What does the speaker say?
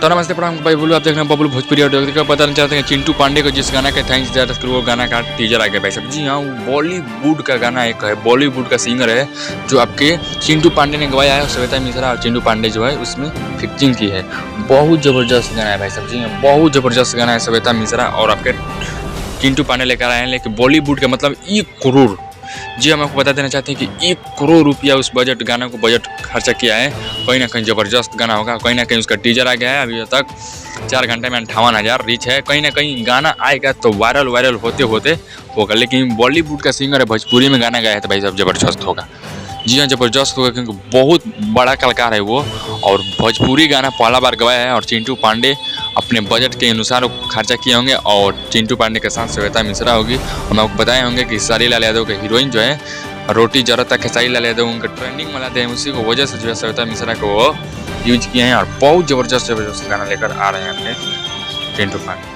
तो नमस्ते प्रणाम भाई बोलूँ आप देख रहे हैं बबलू भोजपुरी ऑडियो का पता नहीं चलता है चिंटू पांडे को जिस गाना के थैंक्स ज़्यादा वो गाना का टीजर आ गया भाई साहब। जी हाँ, वो बॉलीवुड का गाना एक है, बॉलीवुड का सिंगर है जो आपके चिंटू पांडे ने गवाया है। श्वेता मिश्रा और चिंटू पांडे जो है उसमें फिक्सिंग की है। बहुत ज़बरदस्त गाना है भाई साहब। जी हाँ, बहुत ज़बरदस्त गाना है। श्वेता मिश्रा और आपके चिंटू पांडे लेकर आए हैं, लेकिन बॉलीवुड का मतलब 1 करोड़। जी हम आपको बता देना चाहते हैं कि 1 करोड़ रुपया उस गाना को बजट खर्चा किया है। कहीं ना कहीं ज़बरदस्त गाना होगा। कहीं ना कहीं उसका टीजर आ गया है, अभी तक 4 घंटे में 58,000 रीच है। कहीं ना कहीं गाना आएगा तो वायरल होते होते होगा। लेकिन बॉलीवुड का सिंगर है, भोजपुरी में गाना गाया है तो भाई साहब ज़बरदस्त होगा। जी हाँ, ज़बरदस्त होगा क्योंकि बहुत बड़ा कलाकार है वो और भोजपुरी गाना पहला बार गवाया है। और चिंटू पांडे अपने बजट के अनुसार खर्चा किए होंगे और चिंटू पांडे के साथ श्वेता मिश्रा होगी। हम आपको बताए होंगे कि सारी लाल यादव के हीरोइन जो है रोटी जरूरत है, सारी लाल यादव उनका ट्रेंडिंग में लाते हैं। उसी को वजह से जो है श्वेता मिश्रा को वो यूज किए हैं और बहुत ज़बरदस्त गाना लेकर आ रहे हैं अपने चिंटू पांडे।